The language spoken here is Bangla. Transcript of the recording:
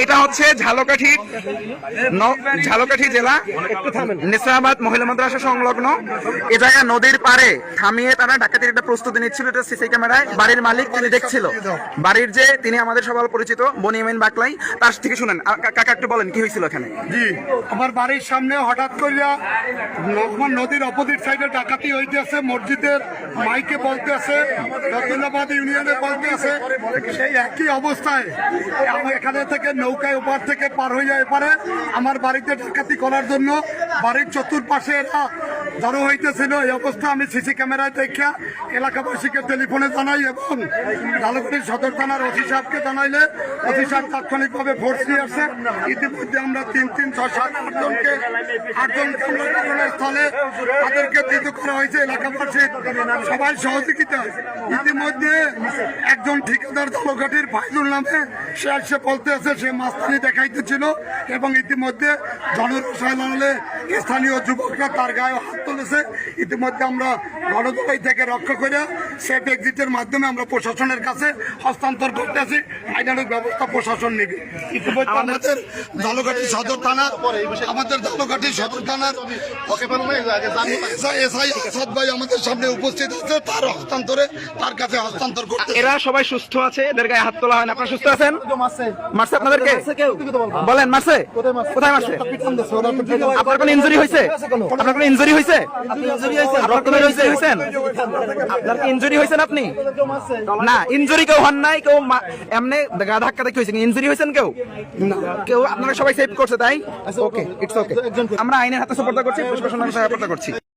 এটা হচ্ছে ঝালকাঠি জেলা নেসারাবাদ মহিলা মাদ্রাসা সংলগ্ন এ জায়গায় নদীর পাড়ে থামিয়ে তারা ডাকাতির একটা প্রস্তুতি নিচ্ছিল। এটা সিসি ক্যামেরায় বাড়ির মালিক তিনি দেখছিল। বাড়ির যে তিনি আমাদের সবার পরিচিত বনিয়ামিন বাকলাই, তার থেকে শুনেন। কাকা একটু বলেন কি হয়েছিল এখানে? জি, আমার বাড়ির সামনে হঠাৎ করিয়া নদীর অপোজিট সাইডে ডাকাতি হইতেছে। মসজিদের মাইকে বলতে আছে, রতুল্লাবাদ ইউনিয়নে বলতে আছে। সেই একই অবস্থায় এখানে থেকে নৌকায় ওপার থেকে পার হয়ে যায় এপারে আমার বাড়িতে ডাকাতি করার জন্য বাড়ির চতুর্পাশে এরা জড়ো হইতেছিল। এই অবস্থা আমি সিসি ক্যামেরায় দেখা এলাকাবাসীকে টেলিফোনে জানাই এবং ঝালকাঠি সদর থানার ওসি সাহেবকে জানাইলে ওসি সাহেব তাৎক্ষণিকভাবে ফোর্স নিয়ে আসছে। ইতিমধ্যে আমরা 3, 6, 7, 8জনকে আমরা ঘটনাস্থলে তাদেরকে বিদ্ধ করা হয়েছে। এলাকাবাসীর সবাই সহযোগিতা। ইতিমধ্যে একজন ঠিকাদার ঝালকাঠির ফাইজুল নামে সে এসে বলতে আছে সে মাস্তানি দেখাইতেছিল এবং ইতিমধ্যে জনরসায়নে স্থানীয় যুবকরা তার গায়ে হাত তুলেছে। ইতিমধ্যে আমরা গণজবাই থেকে রক্ষা করে সেফ এক্সিটের মাধ্যমে আমরা প্রশাসনের কাছে হস্তান্তর করতেছি। আইনানুগ ব্যবস্থা প্রশাসন নেবে। ইতিমধ্যে আমাদের ঝালকাঠি সদর থানার এসআই আসাদ ভাই আমাদের সামনে উপস্থিত আছে। তার কাছে হস্তান্তর করতে। এরা সবাই সুস্থ আছে, এদের গায়ে হাত তোলা হয় না। আপনারা সুস্থ আছেন? মারছে আপনাদেরকে? বলেন মারছে? কোথায় মারছে? আপনার কোনো ইনজুরি হয়েছে? আপনার কোনো ইনজুরি হয়েছে? রক্ত বের হয়েছে? আপনার কি ইনজুরি হয়েছেন আপনি? না, ইনজুরি কেউ হন নাই। কেউ এমনি গা ধাক্কা দেখে হয়েছে। ইনজুরি হয়েছেন কেউ? কেউ আপনারা সবাই সেভ করছে তাই? ওকে, ইটস ওকে। আমরা আইনের হাতে সুপর্দ করছি, প্রশাসনের হাতে সুপর্দ করছি।